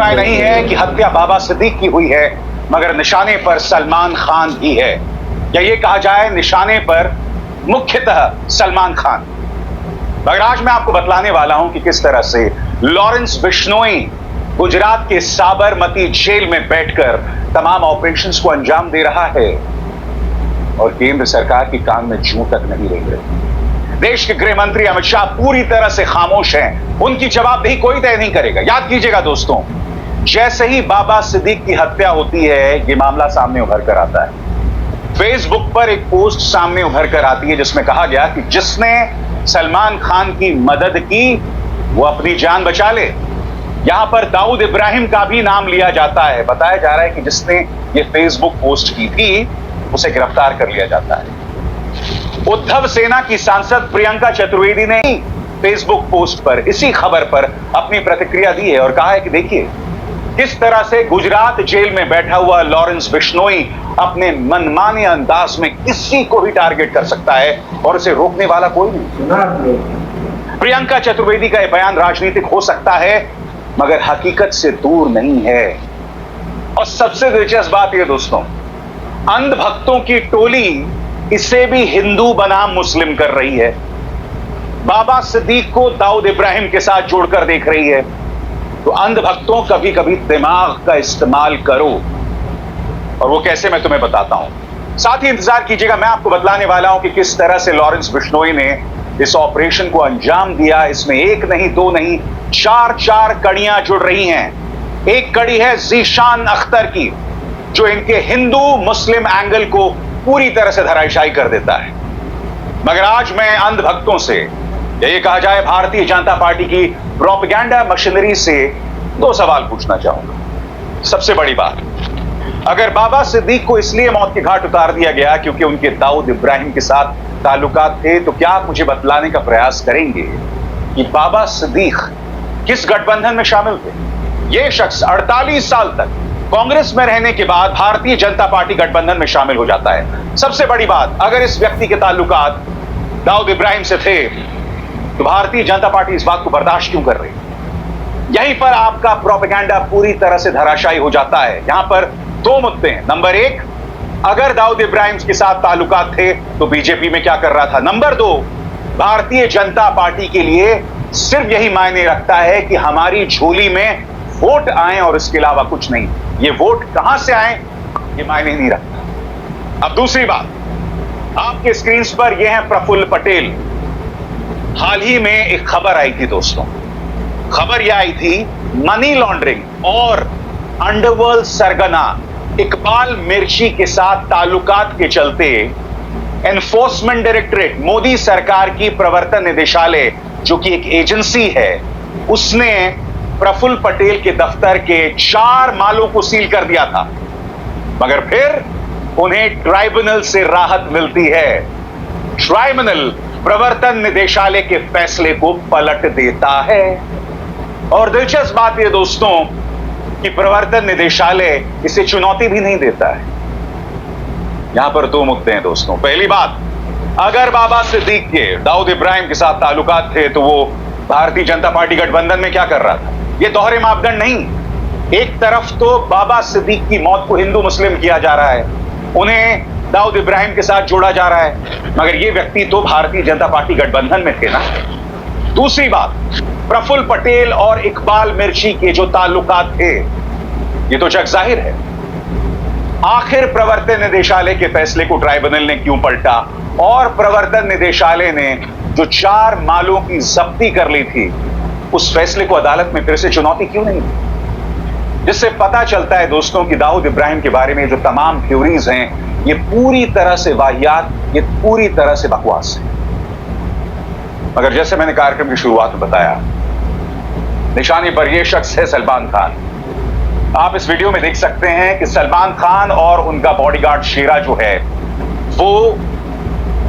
राय नहीं है कि हत्या बाबा सिद्दीक की हुई है, मगर निशाने पर सलमान खान भी है, या ये कहा जाए निशाने पर मुख्यतः सलमान खान। मगर आज मैं आपको बतलाने वाला हूं कि किस तरह से लॉरेंस बिश्नोई गुजरात के साबरमती जेल में बैठकर तमाम ऑपरेशंस को अंजाम दे रहा है और केंद्र सरकार की कान में जूं तक नहीं रेंग रही। देश के गृह मंत्री अमित शाह पूरी तरह से खामोश हैं, उनकी जवाबदेही कोई तय नहीं करेगा। याद कीजिएगा दोस्तों, जैसे ही बाबा सिद्दीक की हत्या होती है, ये मामला सामने उभर कर आता है। फेसबुक पर एक पोस्ट सामने उभर कर आती है जिसमें कहा गया कि जिसने सलमान खान की मदद की वो अपनी जान बचा ले। यहां पर दाऊद इब्राहिम का भी नाम लिया जाता है। बताया जा रहा है कि जिसने ये फेसबुक पोस्ट की थी उसे गिरफ्तार कर लिया जाता है। उद्धव सेना की सांसद प्रियंका चतुर्वेदी ने फेसबुक पोस्ट पर इसी खबर पर अपनी प्रतिक्रिया दी है और कहा है कि देखिए किस तरह से गुजरात जेल में बैठा हुआ लॉरेंस बिश्नोई अपने मनमाने अंदाज में किसी को भी टारगेट कर सकता है और उसे रोकने वाला कोई नहीं। प्रियंका चतुर्वेदी का यह बयान राजनीतिक हो सकता है मगर हकीकत से दूर नहीं है। और सबसे दिलचस्प बात यह दोस्तों, अंधभक्तों की टोली इसे भी हिंदू बनाम मुस्लिम कर रही है। बाबा सिद्दीक को दाऊद इब्राहिम के साथ जोड़कर देख रही है। तो अंधभक्तों कभी कभी दिमाग का इस्तेमाल करो, और वो कैसे मैं तुम्हें बताता हूं। साथ ही इंतजार कीजिएगा, मैं आपको बतलाने वाला हूं कि किस तरह से लॉरेंस बिश्नोई ने इस ऑपरेशन को अंजाम दिया। इसमें एक नहीं दो नहीं चार कड़ियां जुड़ रही हैं। एक कड़ी है ज़ीशान अख्तर की, जो इनके हिंदू मुस्लिम एंगल को पूरी तरह से धराशायी कर देता है। मगर आज मैं अंधभक्तों से, ये कहा जाए भारतीय जनता पार्टी की प्रोपेगेंडा मशीनरी से दो सवाल पूछना चाहूंगा। सबसे बड़ी बात, अगर बाबा सिद्दीक को इसलिए मौत के घाट उतार दिया गया क्योंकि उनके दाऊद इब्राहिम के साथ ताल्लुकात थे, तो क्या आप मुझे बतलाने का प्रयास करेंगे कि बाबा सिद्दीक किस गठबंधन में शामिल थे? यह शख्स 48 साल तक कांग्रेस में रहने के बाद भारतीय जनता पार्टी गठबंधन में शामिल हो जाता है। सबसे बड़ी बात, अगर इस व्यक्ति के ताल्लुकात दाऊद इब्राहिम से थे तो भारतीय जनता पार्टी इस बात को बर्दाश्त क्यों कर रही? यहीं पर आपका प्रोपेगेंडा पूरी तरह से धराशायी हो जाता है। यहां पर दो मुद्दे हैं। नंबर एक, अगर दाऊद इब्राहिम के साथ ताल्लुकात थे तो बीजेपी में क्या कर रहा था? नंबर दो, भारतीय जनता पार्टी के लिए सिर्फ यही मायने रखता है कि हमारी झोली में वोट आए और इसके अलावा कुछ नहीं। ये वोट कहां से आए ये मायने नहीं रखता। अब दूसरी बात, आपके स्क्रीन पर यह है प्रफुल्ल पटेल। हाल ही में एक खबर आई थी दोस्तों, खबर यह आई थी मनी लॉन्ड्रिंग और अंडरवर्ल्ड सरगना इकबाल मिर्ची के साथ ताल्लुकात के चलते एनफोर्समेंट डायरेक्टरेट, मोदी सरकार की प्रवर्तन निदेशालय जो कि एक एजेंसी है, उसने प्रफुल्ल पटेल के दफ्तर के 4 मालों को सील कर दिया था। मगर फिर उन्हें ट्राइब्यूनल से राहत मिलती है। ट्राइब्यूनल प्रवर्तन निदेशालय के फैसले को पलट देता है। और दिलचस्प बात यह दोस्तों कि प्रवर्तन निदेशालय इसे चुनौती भी नहीं देता है। यहां पर दो मुद्दे हैं दोस्तों। पहली बात, अगर बाबा सिद्दीक के दाऊद इब्राहिम के साथ ताल्लुकात थे तो वो भारतीय जनता पार्टी गठबंधन में क्या कर रहा था? ये दोहरे मापदंड नहीं। एक तरफ तो बाबा सिद्दीक की मौत को हिंदू मुस्लिम किया जा रहा है, उन्हें दाऊद इब्राहिम के साथ जोड़ा जा रहा है, मगर ये व्यक्ति तो भारतीय जनता पार्टी गठबंधन में थे ना। दूसरी बात, प्रफुल्ल पटेल और इकबाल मिर्ची के जो ताल्लुकात थे ये तो जग जाहिर है। आखिर प्रवर्तन निदेशालय के फैसले को ट्राइब्यूनल ने क्यों पलटा और प्रवर्तन निदेशालय ने जो 4 मालों की जब्ती कर ली थी उस फैसले को अदालत में फिर से चुनौती क्यों नहीं दी? जिससे पता चलता है दोस्तों कि दाऊद इब्राहिम के बारे में जो तमाम थ्योरीज हैं ये पूरी तरह से वाहियात, ये पूरी तरह से बकवास है। मगर जैसे मैंने कार्यक्रम की शुरुआत में बताया, निशाने पर यह शख्स है सलमान खान। आप इस वीडियो में देख सकते हैं कि सलमान खान और उनका बॉडीगार्ड शेरा जो है वो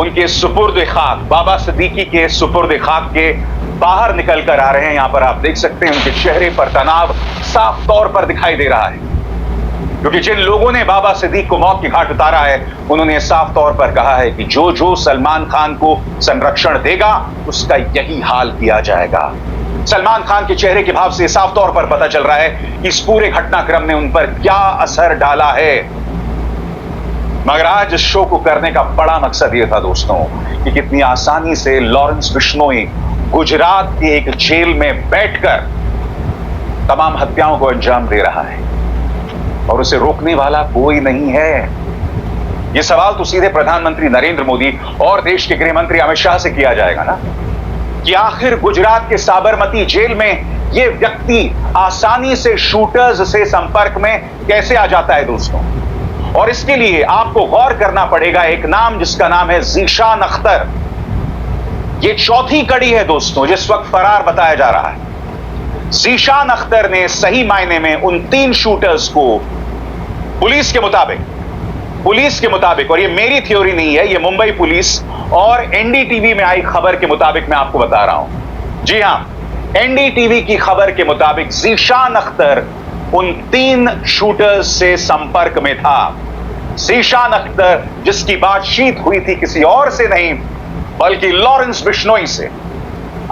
उनके सुपुर्द खाक, बाबा सिद्दीकी के सुपुर्द खाक के बाहर निकल कर आ रहे हैं। यहां पर आप देख सकते हैं उनके चेहरे पर तनाव साफ तौर पर दिखाई दे रहा है, क्योंकि जिन लोगों ने बाबा सिद्दीक को मौत के घाट उतारा है उन्होंने साफ तौर पर कहा है कि जो सलमान खान को संरक्षण देगा उसका यही हाल किया जाएगा। सलमान खान के चेहरे के भाव से साफ तौर पर पता चल रहा है कि इस पूरे घटनाक्रम ने उन पर क्या असर डाला है। मगर आज इस शो को करने का बड़ा मकसद यह था दोस्तों कि कितनी आसानी से लॉरेंस बिश्नोई गुजरात के एक जेल में बैठकर तमाम हत्याओं को अंजाम दे रहा है और उसे रोकने वाला कोई नहीं है। यह सवाल तो सीधे प्रधानमंत्री नरेंद्र मोदी और देश के गृह मंत्री अमित शाह से किया जाएगा ना, कि आखिर गुजरात के साबरमती जेल में यह व्यक्ति आसानी से शूटर्स से संपर्क में कैसे आ जाता है दोस्तों। और इसके लिए आपको गौर करना पड़ेगा एक नाम जिसका नाम है ज़ीशान अख्तर। यह चौथी कड़ी है दोस्तों जिस वक्त फरार बताया जा रहा है। ज़ीशान अख्तर ने सही मायने में उन 3 शूटर्स को पुलिस के मुताबिक, और यह मेरी थ्योरी नहीं है, यह मुंबई पुलिस और एनडीटीवी में आई खबर के मुताबिक मैं आपको बता रहा हूं। जी हां, एनडीटीवी की खबर के मुताबिक ज़ीशान अख्तर उन 3 शूटर्स से संपर्क में था। ज़ीशान अख्तर जिसकी बातचीत हुई थी किसी और से नहीं बल्कि लॉरेंस बिश्नोई से।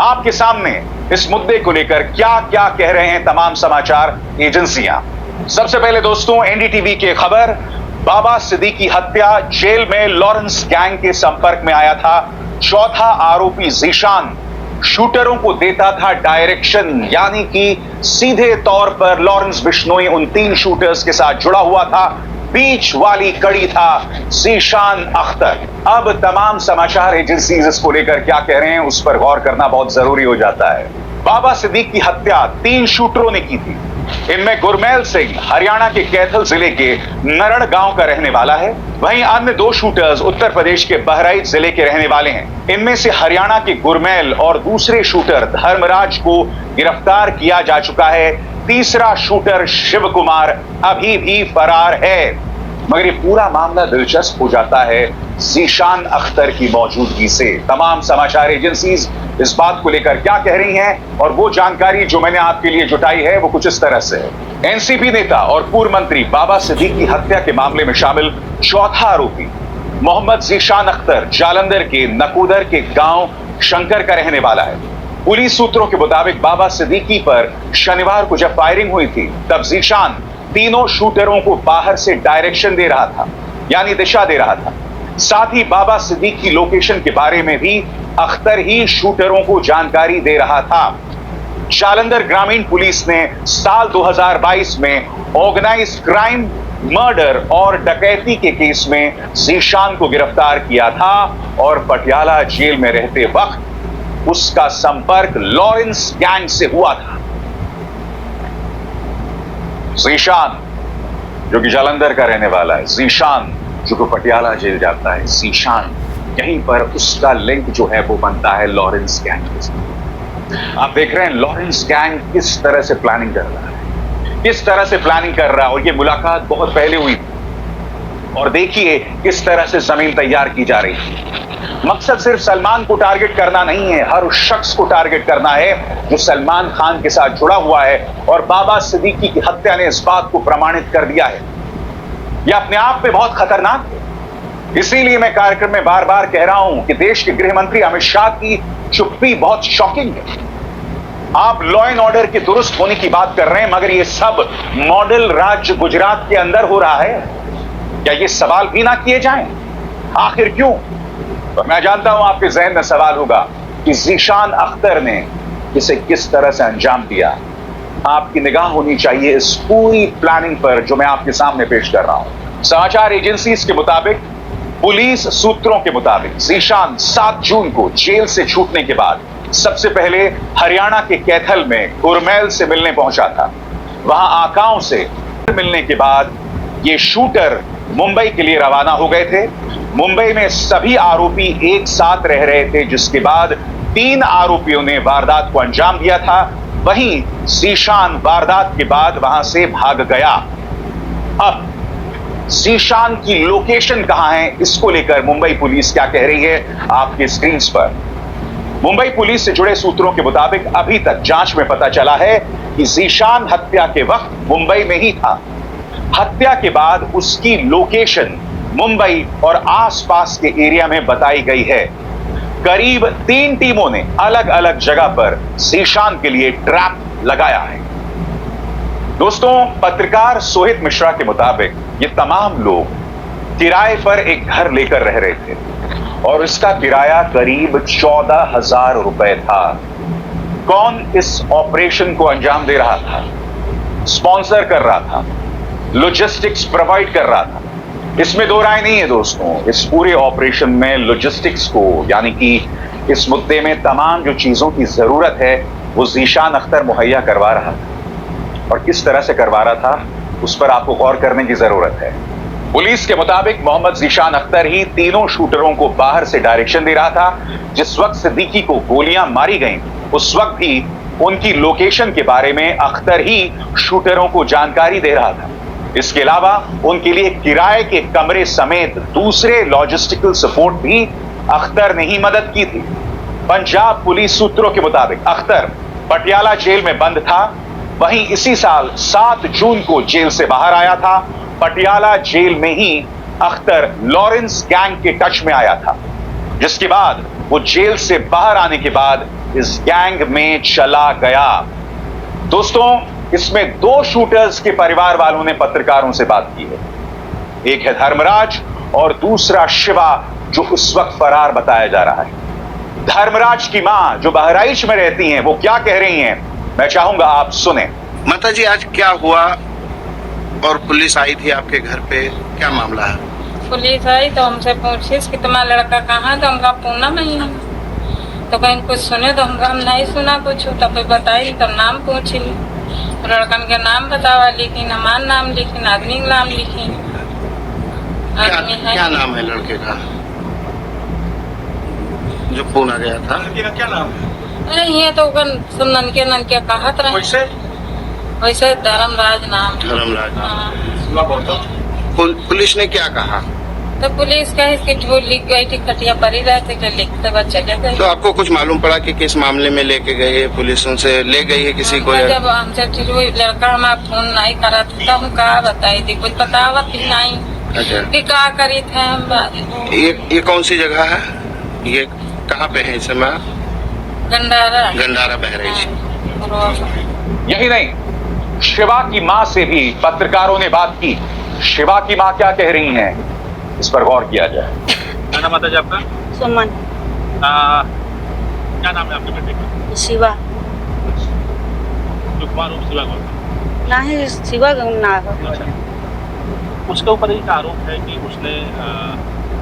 आपके सामने इस मुद्दे को लेकर क्या क्या कह रहे हैं तमाम समाचार एजेंसियां। सबसे पहले दोस्तों एनडीटीवी की खबर, बाबा सिद्दीकी हत्या, जेल में लॉरेंस गैंग के संपर्क में आया था। चौथा आरोपी ज़ीशान शूटरों को देता था डायरेक्शन, यानी कि सीधे तौर पर लॉरेंस बिश्नोई उन 3 शूटर्स के साथ जुड़ा हुआ था। बीच वाली कड़ी था ज़ीशान अख्तर। अब तमाम समाचार एजेंसीज इसको लेकर क्या कह रहे हैं उस पर गौर करना बहुत जरूरी हो जाता है। बाबा सिद्दीकी की हत्या 3 शूटरों ने की थी। इनमें गुरमेल सिंह हरियाणा के कैथल जिले के नरण गांव का रहने वाला है। वहीं अन्य 2 शूटर्स उत्तर प्रदेश के बहराइच जिले के रहने वाले हैं। इनमें से हरियाणा के गुरमेल और दूसरे शूटर धर्मराज को गिरफ्तार किया जा चुका है। तीसरा शूटर शिव कुमार अभी भी फरार है। मगर ये पूरा मामला दिलचस्प हो जाता है ज़ीशान अख्तर की मौजूदगी से। तमाम समाचार एजेंसीज इस बात को लेकर क्या कह रही हैं और वो जानकारी जो मैंने आपके लिए जुटाई है वो कुछ इस तरह से है। एनसीपी नेता और पूर्व मंत्री बाबा सिद्दीकी की हत्या के मामले में शामिल चौथा आरोपी मोहम्मद ज़ीशान अख्तर जालंधर के नकोदर के गांव शंकर का रहने वाला है। पुलिस सूत्रों के मुताबिक बाबा सिद्दीकी पर शनिवार को जब फायरिंग हुई थी तब ज़ीशान तीनों शूटरों को बाहर से डायरेक्शन दे रहा था, यानी दिशा दे रहा था। साथ ही बाबा सिद्दीकी की लोकेशन के बारे में भी अख्तर ही शूटरों को जानकारी दे रहा था। जालंधर ग्रामीण पुलिस ने साल 2022 में ऑर्गेनाइज्ड क्राइम, मर्डर और डकैती के केस में ज़ीशान को गिरफ्तार किया था और पटियाला जेल में रहते वक्त उसका संपर्क लॉरेंस गैंग से हुआ था। ज़ीशान जो कि जालंधर का रहने वाला है, ज़ीशान जो कि पटियाला जेल जाता है, ज़ीशान यहीं पर उसका लिंक जो है वो बनता है लॉरेंस गैंग के साथ। आप देख रहे हैं लॉरेंस गैंग किस तरह से प्लानिंग कर रहा है, किस तरह से प्लानिंग कर रहा है। और ये मुलाकात बहुत पहले हुई थी और देखिए किस तरह से जमीन तैयार की जा रही है। मकसद सिर्फ सलमान को टारगेट करना नहीं है, हर उस शख्स को टारगेट करना है जो सलमान खान के साथ जुड़ा हुआ है। और बाबा सिद्दीकी की हत्या ने इस बात को प्रमाणित कर दिया है। यह अपने आप में बहुत खतरनाक है। इसीलिए मैं कार्यक्रम में बार बार कह रहा हूं कि देश के गृह मंत्री अमित शाह की चुप्पी बहुत शॉकिंग है। आप लॉ एंड ऑर्डर के दुरुस्त होने की बात कर रहे हैं मगर यह सब मॉडल राज्य गुजरात के अंदर हो रहा है। क्या ये सवाल भी ना किए जाएं? आखिर क्यों? तो मैं जानता हूं आपके जहन में सवाल होगा कि ज़ीशान अख्तर ने इसे किस तरह से अंजाम दिया। आपकी निगाह होनी चाहिए इस पूरी प्लानिंग पर जो मैं आपके सामने पेश कर रहा हूं। समाचार एजेंसीज के मुताबिक, पुलिस सूत्रों के मुताबिक ज़ीशान 7 जून को जेल से छूटने के बाद सबसे पहले हरियाणा के कैथल में गुरमेल से मिलने पहुंचा था। वहां आकाओं से मिलने के बाद ये शूटर मुंबई के लिए रवाना हो गए थे। मुंबई में सभी आरोपी एक साथ रह रहे थे, जिसके बाद 3 आरोपियों ने वारदात को अंजाम दिया था। वहीं ज़ीशान वारदात के बाद वहां से भाग गया। अब ज़ीशान की लोकेशन कहां है, इसको लेकर मुंबई पुलिस क्या कह रही है आपके स्क्रीन पर। मुंबई पुलिस से जुड़े सूत्रों के मुताबिक अभी तक जांच में पता चला है कि ज़ीशान हत्या के वक्त मुंबई में ही था। हत्या के बाद उसकी लोकेशन मुंबई और आसपास के एरिया में बताई गई है। करीब 3 टीमों ने अलग अलग जगह पर ज़ीशान के लिए ट्रैप लगाया है। दोस्तों, पत्रकार सोहित मिश्रा के मुताबिक ये तमाम लोग किराए पर एक घर लेकर रह रहे थे और इसका किराया करीब 14,000 रुपए था। कौन इस ऑपरेशन को अंजाम दे रहा था, स्पॉन्सर कर रहा था, लॉजिस्टिक्स प्रोवाइड कर रहा था, इसमें दो राय नहीं है दोस्तों। इस पूरे ऑपरेशन में लॉजिस्टिक्स को, यानी कि इस मुद्दे में तमाम जो चीजों की जरूरत है वो ज़ीशान अख्तर मुहैया करवा रहा था, और किस तरह से करवा रहा था उस पर आपको गौर करने की जरूरत है। पुलिस के मुताबिक मोहम्मद ज़ीशान अख्तर ही तीनों शूटरों को बाहर से डायरेक्शन दे रहा था। जिस वक्त सिद्दीकी को गोलियां मारी गईं, उस वक्त भी उनकी लोकेशन के बारे में अख्तर ही शूटरों को जानकारी दे रहा था। इसके अलावा उनके लिए किराए के कमरे समेत दूसरे लॉजिस्टिकल सपोर्ट भी अख्तर ने ही मदद की थी। पंजाब पुलिस सूत्रों के मुताबिक अख्तर पटियाला जेल में बंद था। वहीं इसी साल 7 जून को जेल से बाहर आया था। पटियाला जेल में ही अख्तर लॉरेंस गैंग के टच में आया था, जिसके बाद वो जेल से बाहर आने के बाद इस गैंग में चला गया। दोस्तों, इसमें 2 शूटर्स के परिवार वालों ने पत्रकारों से बात की है। एक है धर्मराज और दूसरा शिवा, जो उस वक्त फरार बताया जा रहा है। धर्मराज की मां जो बहराइच में रहती हैं, वो क्या कह रही हैं, मैं चाहूंगा आप सुने। माता जी, आज क्या हुआ और पुलिस आई थी आपके घर पे, क्या मामला है? पुलिस आई तो हमसे पूछी कि तुम्हारा लड़का कहाँ, तो हमका पूना में ही है। तो कहीं कुछ सुने तो हमका हम नहीं सुना कुछ। तो कोई बताई तो नाम पूछी, लड़कन के नाम बतावा, लिखी हमार नाम लिखी, आदमी का नाम लिखी। क्या नाम है लड़के का जो पूना गया था? क्या नाम है? ये तो सब ननके कहत रहे, वैसे धर्मराज नाम। धर्मराज। हाँ। पुलिस ने क्या कहा? तो पुलिस कहे कि वो लिख गई थी, खटिया पर ही रहते थे, लिखते बाद चले गए। तो आपको कुछ मालूम पड़ा कि किस मामले में लेके गए है? पुलिस उनसे ले गई है किसी को? जब हमसे फिर वो लड़का हमारा फोन नहीं करा था, तो हम कहा बताई थी, कुछ बतावत ही नहीं। अच्छा, कि क्या करी थे हम। ये कौन सी जगह है? ये कहाँ पे है इस समय? गंडारा बहराइच। यही नहीं, शिवा की मां से भी पत्रकारों ने बात की। शिवा की मां क्या कह रही हैं, इस पर गौर किया जाए। क्या नाम माता जी आपका? सुमन। क्या नाम है आपके बेटे का? शिवा। जो कुमार रूप शिवा कौन? नहीं, शिवा ना हो। अच्छा, उसके ऊपर एक आरोप है कि उसने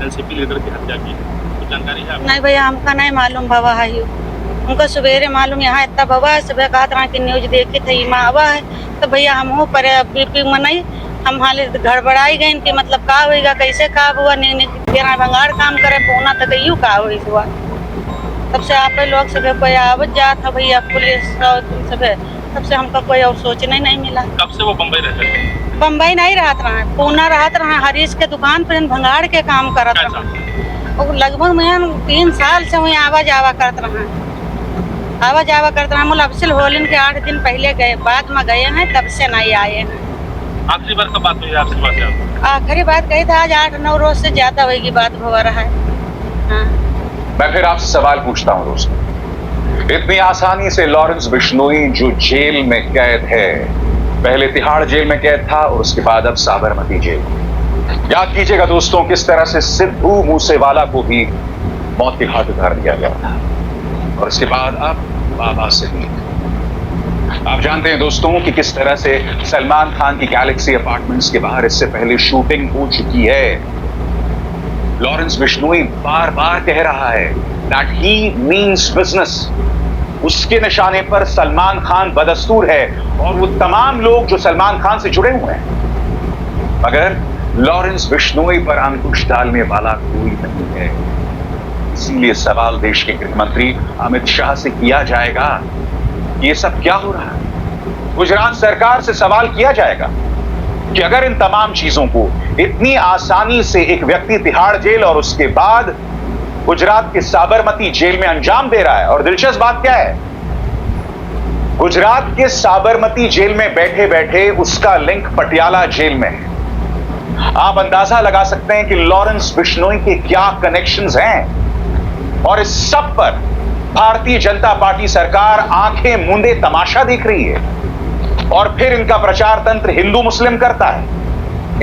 एनसीपी लीडर की हत्या की है, कुछ जानकारी है आपको? नहीं भैया, हमका नहीं मालूम बाबा है। उनका सवेरे मालूम यहाँ इतना बाबा है, सुबह कहा था कि न्यूज देखी थी माँ आवा है, तो भैया हम हो पर बीपी में नहीं, हम हाल गड़बड़ाई गए कि मतलब का होगा, कैसे का हुआ, नहीं भंगार काम करे पूना तो कहीं का हुआ। तब से आप लोग सब कोई आवत जात था भैया, पुलिस सब, तब से हमका कोई और सोचने नहीं मिला। कब से वो बम्बई रहते थे? बम्बई नहीं रहत रहा, पूना रहत रहा, हरीश के दुकान पर भंगार के काम करत रहा। और लगभग मैं 3 साल से वही आवा जावा करत रहा, आवा जावा करते रहा। मुल अफसल होलिन के 8 दिन पहले गए, बाद में गए हैं, तब से नहीं आए हैं। आखिरी बार कब बात हुई आपसे? बात है आखिरी बात कही था, आज 8-9 रोज से ज्यादा होगी बात हो रहा है। हाँ। मैं फिर आपसे सवाल पूछता हूं दोस्तों, इतनी आसानी से लॉरेंस बिश्नोई जो जेल में कैद है, पहले तिहाड़ जेल में कैद था और उसके बाद अब साबरमती जेल। याद कीजिएगा दोस्तों, किस तरह से सिद्धू मूसेवाला को भी मौत के घाट उतार दिया गया था, और इसके बाद अब बाबा सिद्दीकी। आप जानते हैं दोस्तों कि किस तरह से सलमान खान की गैलेक्सी अपार्टमेंट्स के बाहर इससे पहले शूटिंग हो चुकी है। लॉरेंस बिश्नोई बार बार कह रहा है दैट ही मीन्स बिजनेस। उसके निशाने पर सलमान खान बदस्तूर है और वो तमाम लोग जो सलमान खान से जुड़े हुए हैं, मगर लॉरेंस बिश्नोई पर अंकुश डालने वाला कोई नहीं है। इसीलिए सवाल देश के गृह मंत्री अमित शाह से किया जाएगा, ये सब क्या हो रहा है। गुजरात सरकार से सवाल किया जाएगा कि अगर इन तमाम चीजों को इतनी आसानी से एक व्यक्ति तिहाड़ जेल और उसके बाद गुजरात के साबरमती जेल में अंजाम दे रहा है, और दिलचस्प बात क्या है, गुजरात के साबरमती जेल में बैठे बैठे उसका लिंक पटियाला जेल में है। आप अंदाजा लगा सकते हैं कि लॉरेंस बिश्नोई के क्या कनेक्शंस हैं। और इस सब पर भारतीय जनता पार्टी सरकार आंखें मूंदे तमाशा देख रही है। और फिर इनका प्रचार तंत्र हिंदू मुस्लिम करता है।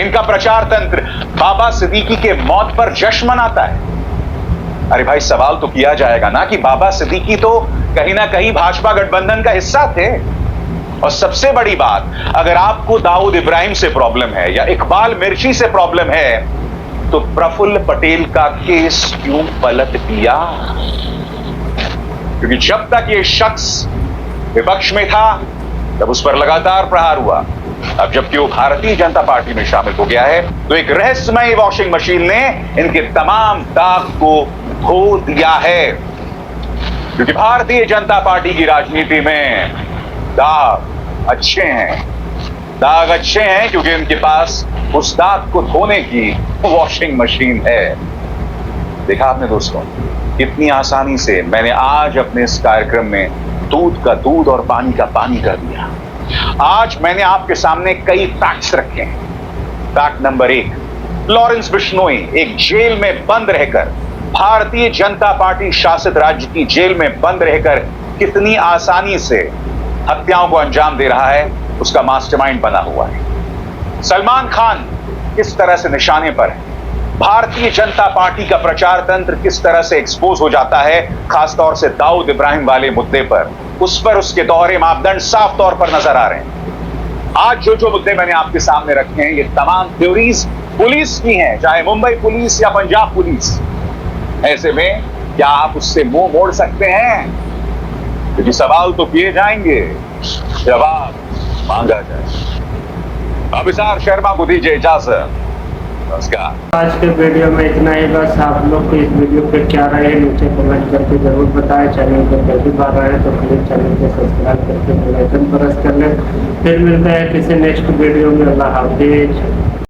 इनका प्रचार तंत्र बाबा सिद्दीकी के मौत पर जश्न मनाता है। अरे भाई, सवाल तो किया जाएगा ना कि बाबा सिद्दीकी तो कहीं ना कहीं भाजपा गठबंधन का हिस्सा थे। और सबसे बड़ी बात, अगर आपको दाऊद इब्राहिम से प्रॉब्लम है या इकबाल मिर्ची से प्रॉब्लम है, तो प्रफुल्ल पटेल का केस क्यों पलट दिया? क्योंकि जब तक ये शख्स विपक्ष में था तब उस पर लगातार प्रहार हुआ। अब जबकि वो भारतीय जनता पार्टी में शामिल हो गया है, तो एक रहस्यमय वॉशिंग मशीन ने इनके तमाम दाग को धो दिया है। क्योंकि भारतीय जनता पार्टी की राजनीति में दाग अच्छे हैं। दाग अच्छे हैं क्योंकि इनके पास उस दाग को धोने की वॉशिंग मशीन है। देखा आपने दोस्तों, कितनी आसानी से मैंने आज अपने इस कार्यक्रम में दूध का दूध और पानी का पानी कर दिया। आज मैंने आपके सामने कई फैक्ट्स रखे हैं। फैक्ट नंबर 1, लॉरेंस बिश्नोई एक जेल में बंद रहकर, भारतीय जनता पार्टी शासित राज्य की जेल में बंद रहकर कितनी आसानी से हत्याओं को अंजाम दे रहा है, उसका मास्टरमाइंड बना हुआ है। सलमान खान किस तरह से निशाने पर है, भारतीय जनता पार्टी का प्रचार तंत्र किस तरह से एक्सपोज हो जाता है, खासतौर से दाऊद इब्राहिम वाले मुद्दे पर, उस पर उसके दोहरे मापदंड साफ तौर पर नजर आ रहे हैं। आज जो जो मुद्दे मैंने आपके सामने रखे हैं, ये तमाम थ्योरीज पुलिस की हैं, चाहे मुंबई पुलिस या पंजाब पुलिस। ऐसे में क्या आप उससे मुंह मोड़ सकते हैं? क्योंकि सवाल तो किए जाएंगे, जवाब मांगा जाए। अभिसार शर्मा को दीजिए इजाजत। नमस्कार। आज के वीडियो में इतना ही। बस आप लोग को इस वीडियो पे क्या राय है नीचे कमेंट करके जरूर बताएं। चैनल पर पहली बार आए तो प्लीज चैनल को सब्सक्राइब करके बेल आइकन प्रेस कर लें। फिर मिलते हैं किसी नेक्स्ट वीडियो में। अल्लाह हाफिज।